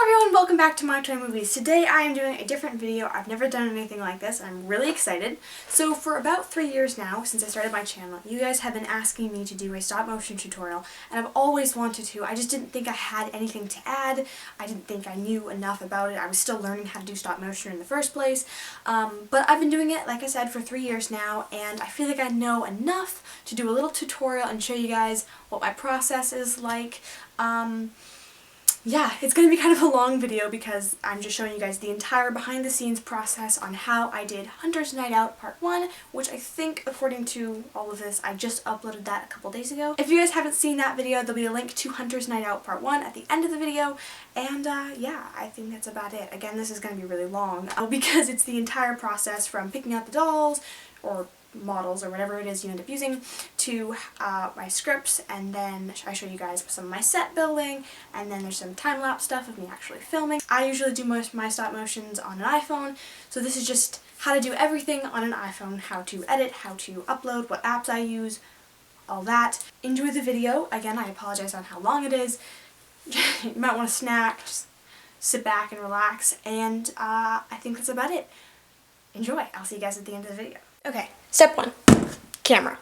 Hello everyone, welcome back to My Toy Movies. Today I am doing a different video. I've never done anything like this and I'm really excited. So for about 3 years now, since I started my channel, you guys have been asking me to do a stop motion tutorial and I've always wanted to. I just didn't think I had anything to add. I didn't think I knew enough about it. I was still learning how to do stop motion in the first place. But I've been doing it, like I said, for 3 years now and I feel like I know enough to do a little tutorial and show you guys what my process is like. Yeah, it's going to be kind of a long video because I'm just showing you guys the entire behind the scenes process on how I did Hunter's Night Out Part 1, which I think, according to all of this, I just uploaded that a couple days ago. If you guys haven't seen that video, there'll be a link to Hunter's Night Out Part 1 at the end of the video, and yeah, I think that's about it. Again, this is going to be really long because it's the entire process from picking out the dolls, or models or whatever it is you end up using, to my scripts, and then I show you guys some of my set building, and then there's some time-lapse stuff of me actually filming. I usually do most of my stop motions on an iPhone, so this is just how to do everything on an iPhone, how to edit, how to upload, what apps I use, all that. Enjoy the video. Again, I apologize on how long it is. You might want a snack, just sit back and relax, and I think that's about it. Enjoy. I'll see you guys at the end of the video. Okay, step 1, camera.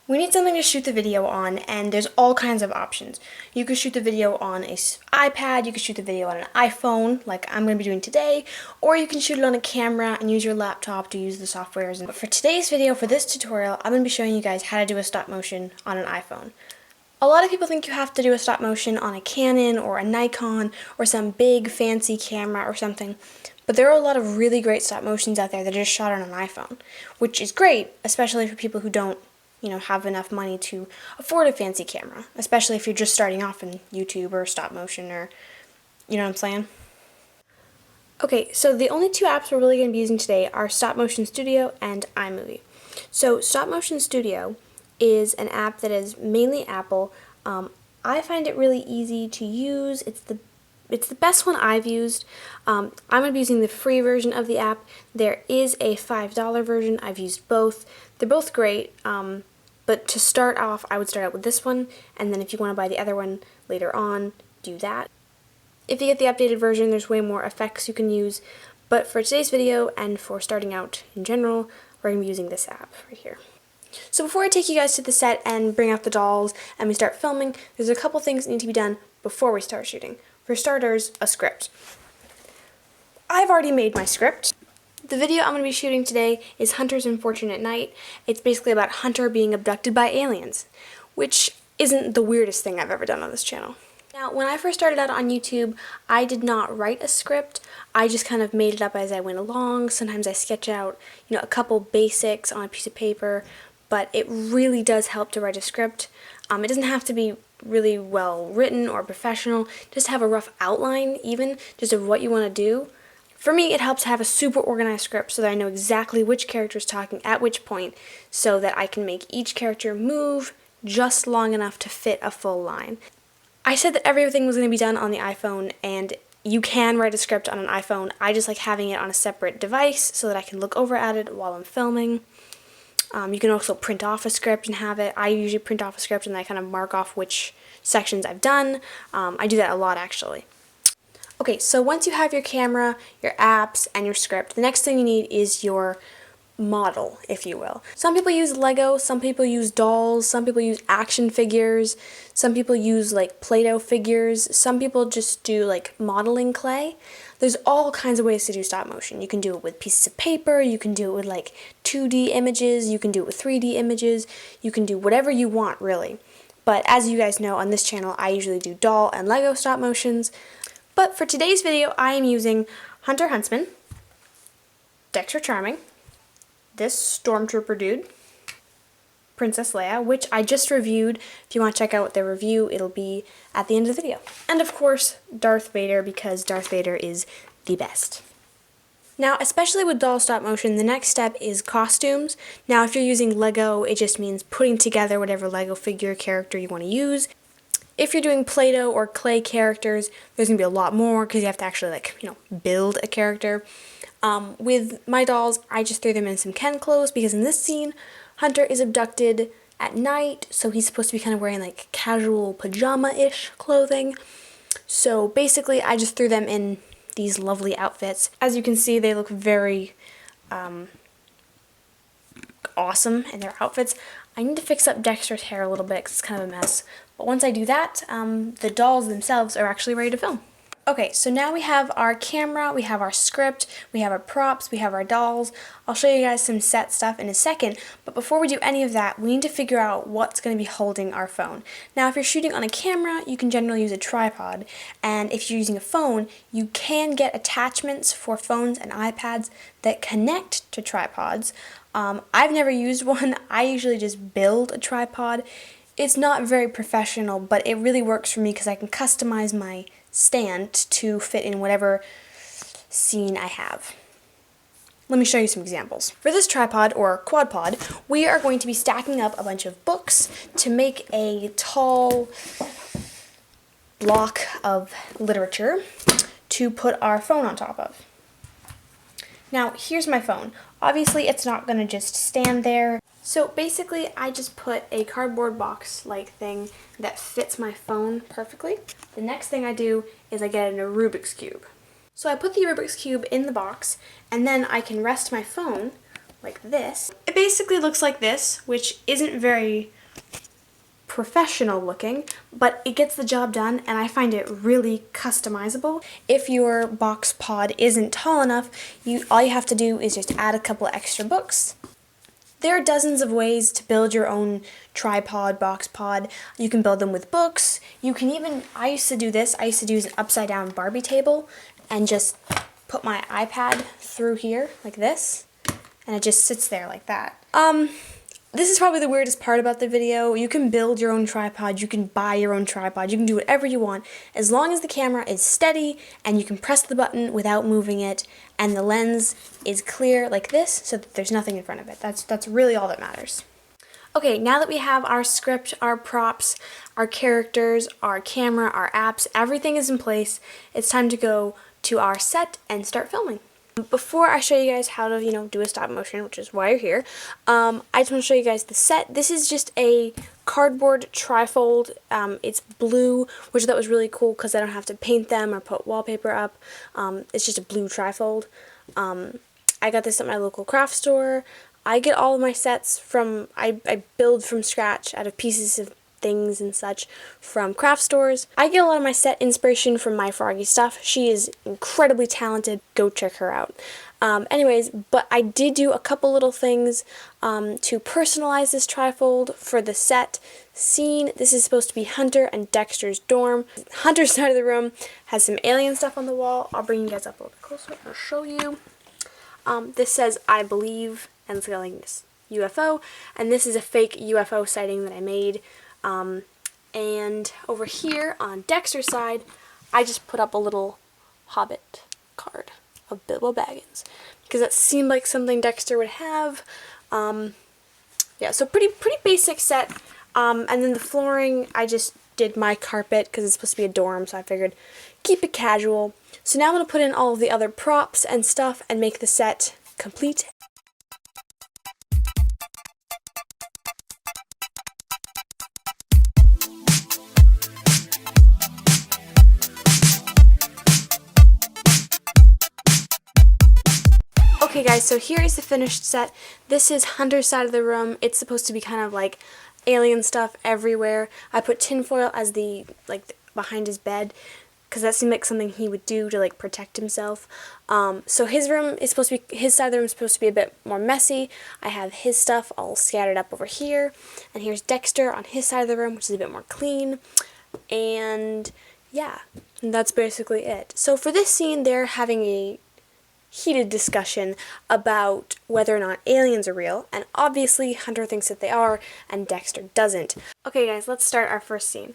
We need something to shoot the video on, and there's all kinds of options. You could shoot the video on an iPad, you could shoot the video on an iPhone, like I'm going to be doing today, or you can shoot it on a camera and use your laptop to use the softwares. But for today's video, for this tutorial, I'm going to be showing you guys how to do a stop motion on an iPhone. A lot of people think you have to do a stop motion on a Canon or a Nikon or some big fancy camera or something. But there are a lot of really great stop motions out there that are just shot on an iPhone, which is great, especially for people who don't, have enough money to afford a fancy camera, especially if you're just starting off in YouTube or stop motion, or, you know what I'm saying? Okay, so the only two apps we're really going to be using today are Stop Motion Studio and iMovie. So Stop Motion Studio is an app that is mainly Apple. I find it really easy to use. It's the best one I've used. I'm going to be using the free version of the app. There is a $5 version. I've used both. They're both great, but to start off, I would start out with this one, and then if you want to buy the other one later on, do that. If you get the updated version, there's way more effects you can use, but for today's video and for starting out in general, we're going to be using this app right here. So before I take you guys to the set and bring out the dolls and we start filming, there's a couple things that need to be done before we start shooting. For starters, a script. I've already made my script. The video I'm going to be shooting today is Hunter's Unfortunate Night. It's basically about Hunter being abducted by aliens, which isn't the weirdest thing I've ever done on this channel. Now, when I first started out on YouTube, I did not write a script. I just kind of made it up as I went along. Sometimes I sketch out, a couple basics on a piece of paper, but it really does help to write a script. It doesn't have to be really well written or professional, just have a rough outline even, just of what you want to do. For me, it helps to have a super organized script so that I know exactly which character is talking at which point, so that I can make each character move just long enough to fit a full line. I said that everything was going to be done on the iPhone, and you can write a script on an iPhone. I just like having it on a separate device so that I can look over at it while I'm filming. You can also print off a script and have it. I usually print off a script and I kind of mark off which sections I've done. I do that a lot, actually. Okay, so once you have your camera, your apps, and your script, the next thing you need is your model, if you will. Some people use Lego, some people use dolls, some people use action figures, some people use like Play-Doh figures, some people just do like modeling clay. There's all kinds of ways to do stop motion. You can do it with pieces of paper, you can do it with like 2D images, you can do it with 3D images, you can do whatever you want really. But as you guys know, on this channel I usually do doll and Lego stop motions. But for today's video I am using Hunter Huntsman, Dexter Charming, this Stormtrooper dude, Princess Leia, which I just reviewed. If you want to check out the review, it'll be at the end of the video. And of course, Darth Vader, because Darth Vader is the best. Now, especially with doll stop motion, the next step is costumes. Now, if you're using Lego, it just means putting together whatever Lego figure character you want to use. If you're doing Play-Doh or clay characters, there's going to be a lot more because you have to actually, build a character. With my dolls, I just threw them in some Ken clothes because in this scene, Hunter is abducted at night, so he's supposed to be kind of wearing like casual pajama-ish clothing. So basically I just threw them in these lovely outfits. As you can see, they look very awesome in their outfits. I need to fix up Dexter's hair a little bit because it's kind of a mess. But once I do that, the dolls themselves are actually ready to film. Okay, so now we have our camera, we have our script, we have our props, we have our dolls. I'll show you guys some set stuff in a second, but before we do any of that, we need to figure out what's going to be holding our phone. Now, if you're shooting on a camera, you can generally use a tripod, and if you're using a phone, you can get attachments for phones and iPads that connect to tripods. I've never used one. I usually just build a tripod. It's not very professional, but it really works for me because I can customize my stand to fit in whatever scene I have. Let me show you some examples. For this tripod or quad pod, we are going to be stacking up a bunch of books to make a tall block of literature to put our phone on top of. Now, here's my phone. Obviously, it's not going to just stand there. So basically, I just put a cardboard box-like thing that fits my phone perfectly. The next thing I do is I get a Rubik's Cube. So I put the Rubik's Cube in the box, and then I can rest my phone like this. It basically looks like this, which isn't very professional looking, but it gets the job done, and I find it really customizable. If your box pod isn't tall enough, all you have to do is just add a couple extra books. There are dozens of ways to build your own tripod, box pod. You can build them with books. You can even, I used to do this, I used to use an upside down Barbie table and just put my iPad through here like this, and it just sits there like that. This is probably the weirdest part about the video. You can build your own tripod, you can buy your own tripod, you can do whatever you want, as long as the camera is steady and you can press the button without moving it and the lens is clear like this so that there's nothing in front of it. That's really all that matters. Okay, now that we have our script, our props, our characters, our camera, our apps, everything is in place, it's time to go to our set and start filming. Before I show you guys how to, do a stop motion, which is why you're here, I just want to show you guys the set. This is just a cardboard trifold. It's blue, which I thought was really cool because I don't have to paint them or put wallpaper up. It's just a blue trifold. I got this at my local craft store. I get all of my sets from, I build from scratch out of pieces of things and such from craft stores. I get a lot of my set inspiration from my Froggy stuff. She is incredibly talented. Go check her out. Anyways, but I did do a couple little things to personalize this trifold for the set scene. This is supposed to be Hunter and Dexter's dorm. Hunter's side of the room has some alien stuff on the wall. I'll bring you guys up a little bit closer and show you. This says, I believe, and it's got like this UFO, and this is a fake UFO sighting that I made. And over here on Dexter's side, I just put up a little Hobbit card of Bilbo Baggins because that seemed like something Dexter would have. Yeah, so pretty basic set. And then the flooring, I just did my carpet because it's supposed to be a dorm, so I figured keep it casual. So now I'm going to put in all of the other props and stuff and make the set complete. Okay guys, so here is the finished set. This is Hunter's side of the room. It's supposed to be kind of like alien stuff everywhere. I put tinfoil as behind his bed because that seemed like something he would do to protect himself. So his room is supposed to be, his side of the room is supposed to be a bit more messy. I have his stuff all scattered up over here, and here's Dexter on his side of the room, which is a bit more clean. And yeah, that's basically it. So for this scene, they're having a heated discussion about whether or not aliens are real, and obviously Hunter thinks that they are and Dexter doesn't. Okay guys, let's start our first scene.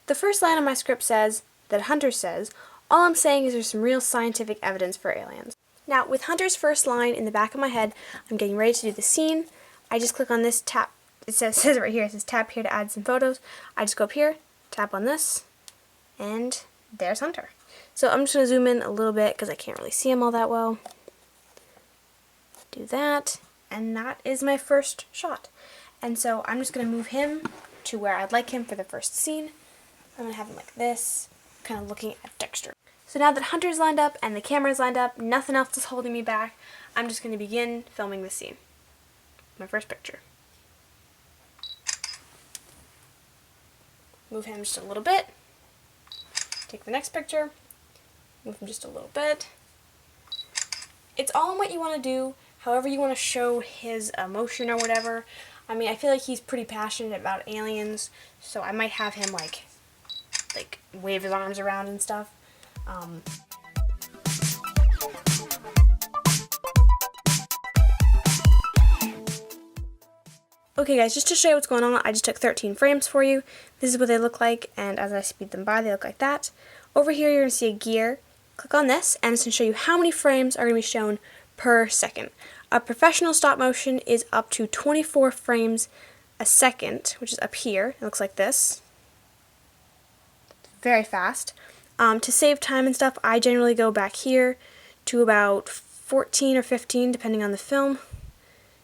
The first line of my script says that Hunter says, all I'm saying is there's some real scientific evidence for aliens. Now with Hunter's first line in the back of my head, I'm getting ready to do the scene. I just click on this tap, it says right here, it says tap here to add some photos. I just go up here, tap on this, and there's Hunter. So I'm just going to zoom in a little bit because I can't really see him all that well. Do that, and that is my first shot. And so I'm just going to move him to where I'd like him for the first scene. I'm going to have him like this, kind of looking at Dexter. So now that Hunter's lined up and the camera's lined up, nothing else is holding me back, I'm just going to begin filming this scene. My first picture. Move him just a little bit. Take the next picture. Move him just a little bit. It's all in what you want to do, however you want to show his emotion or whatever. I mean, I feel like he's pretty passionate about aliens, so I might have him like wave his arms around and stuff. Okay guys, just to show you what's going on, I just took 13 frames for you. This is what they look like, and as I speed them by, they look like that. Over here you're going to see a gear. Click on this, and it's going to show you how many frames are going to be shown per second. A professional stop motion is up to 24 frames a second, which is up here. It looks like this. Very fast. To save time and stuff, I generally go back here to about 14 or 15, depending on the film.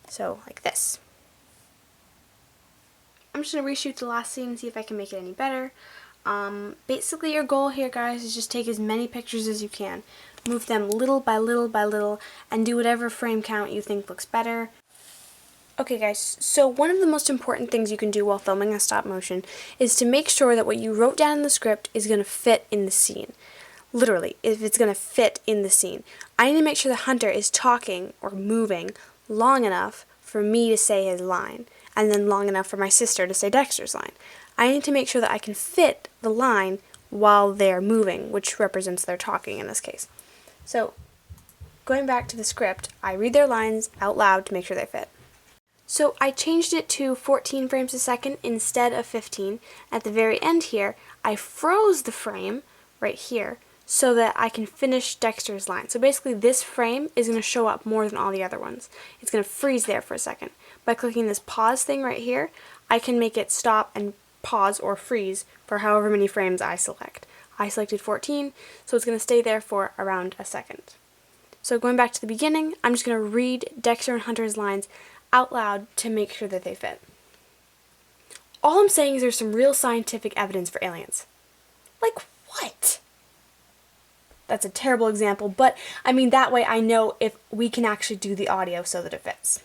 So, like this. I'm just going to reshoot the last scene and see if I can make it any better. Basically your goal here, guys, is just take as many pictures as you can. Move them little by little by little and do whatever frame count you think looks better. Okay guys, so one of the most important things you can do while filming a stop motion is to make sure that what you wrote down in the script is going to fit in the scene. Literally, if it's going to fit in the scene. I need to make sure the Hunter is talking or moving long enough for me to say his line, and then long enough for my sister to say Dexter's line. I need to make sure that I can fit the line while they're moving, which represents their talking in this case. So, going back to the script, I read their lines out loud to make sure they fit. So I changed it to 14 frames a second instead of 15. At the very end here, I froze the frame right here so that I can finish Dexter's line. So basically this frame is going to show up more than all the other ones. It's going to freeze there for a second. By clicking this pause thing right here, I can make it stop and pause or freeze for however many frames I select. I selected 14, so it's going to stay there for around a second. So going back to the beginning, I'm just going to read Dexter and Hunter's lines out loud to make sure that they fit. All I'm saying is there's some real scientific evidence for aliens. Like what? That's a terrible example, but I mean that way I know if we can actually do the audio so that it fits.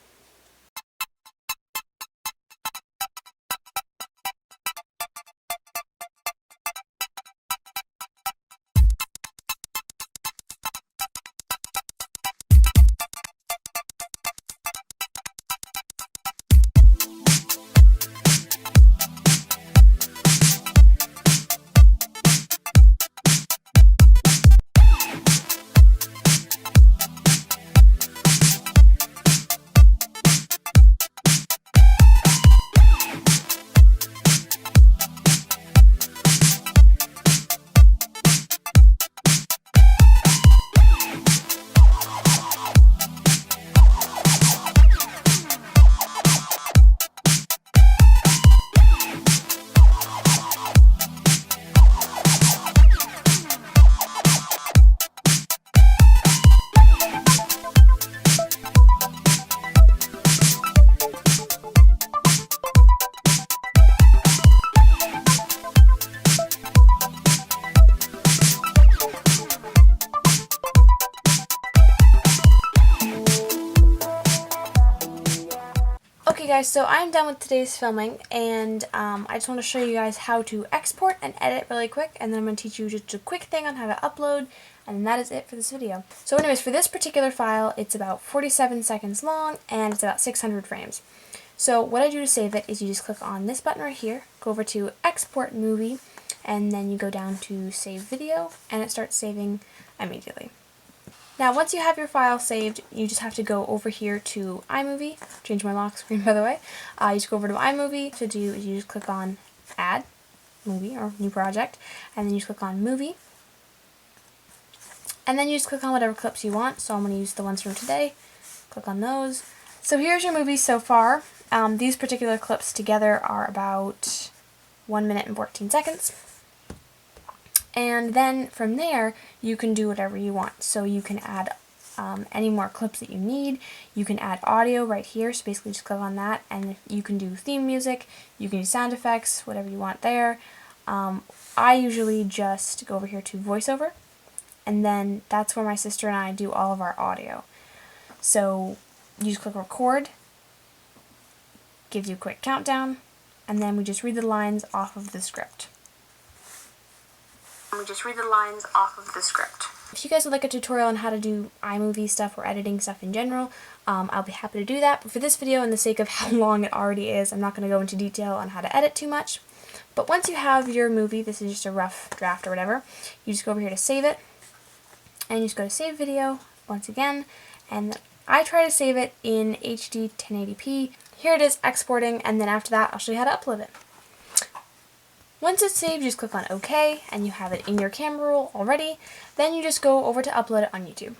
Okay guys, so I'm done with today's filming, and I just want to show you guys how to export and edit really quick, and then I'm going to teach you just a quick thing on how to upload, and that is it for this video. So anyways, for this particular file, it's about 47 seconds long, and it's about 600 frames. So what I do to save it is you just click on this button right here, go over to Export Movie, and then you go down to Save Video, and it starts saving immediately. Now, once you have your file saved, you just have to go over here to iMovie. Change my lock screen, by the way. You just go over to iMovie. To do, you just click on Add Movie or New Project, and then you just click on Movie. And then you just click on whatever clips you want. So I'm going to use the ones from today. Click on those. So here's your movie so far. These particular clips together are about 1 minute and 14 seconds. And then from there, you can do whatever you want. So you can add any more clips that you need. You can add audio right here. So basically just click on that, and you can do theme music. You can do sound effects, whatever you want there. I usually just go over here to voiceover, and then that's where my sister and I do all of our audio. So you just click record, gives you a quick countdown, and then we just read the lines off of the script. If you guys would like a tutorial on how to do iMovie stuff or editing stuff in general, I'll be happy to do that. But for this video, and the sake of how long it already is, I'm not going to go into detail on how to edit too much. But once you have your movie, this is just a rough draft or whatever, you just go over here to save it, and you just go to save video once again, and I try to save it in HD 1080p. Here it is exporting, and then after that I'll show you how to upload it. Once it's saved, you just click on OK, and you have it in your camera roll already. Then you just go over to upload it on YouTube.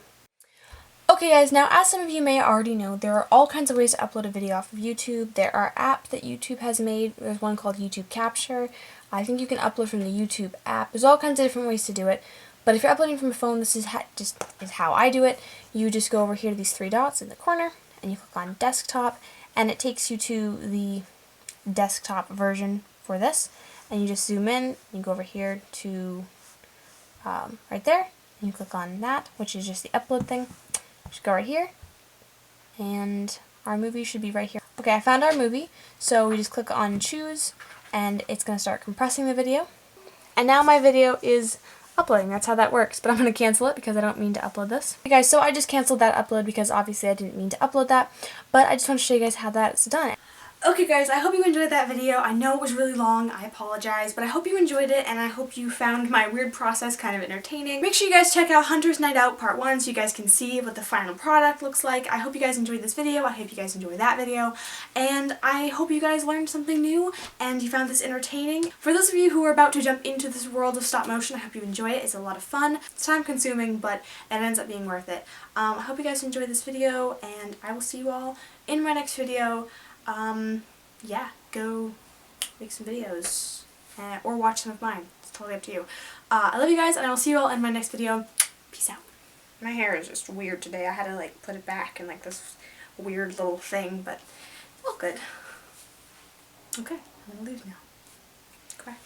Okay guys, now as some of you may already know, there are all kinds of ways to upload a video off of YouTube. There are apps that YouTube has made. There's one called YouTube Capture. I think you can upload from the YouTube app. There's all kinds of different ways to do it. But if you're uploading from a phone, this is just how I do it. You just go over here to these three dots in the corner, and you click on Desktop, and it takes you to the desktop version for this. And you just zoom in, and you go over here to right there, and you click on that, which is just the upload thing. Just go right here, and our movie should be right here. Okay, I found our movie, so we just click on choose, and it's going to start compressing the video. And now my video is uploading. That's how that works, but I'm going to cancel it because I don't mean to upload this. Okay guys, so I just canceled that upload because obviously I didn't mean to upload that, but I just want to show you guys how that's done. Okay guys, I hope you enjoyed that video. I know it was really long, I apologize, but I hope you enjoyed it, and I hope you found my weird process kind of entertaining. Make sure you guys check out Hunter's Night Out Part 1 so you guys can see what the final product looks like. I hope you guys enjoyed this video, I hope you guys enjoyed that video, and I hope you guys learned something new and you found this entertaining. For those of you who are about to jump into this world of stop motion, I hope you enjoy it. It's a lot of fun. It's time consuming, but it ends up being worth it. I hope you guys enjoyed this video, and I will see you all in my next video. Yeah, go make some videos, or watch some of mine. It's totally up to you. I love you guys, and I will see you all in my next video. Peace out. My hair is just weird today. I had to like put it back in like this weird little thing, but all good. Okay, I'm gonna leave now. Goodbye.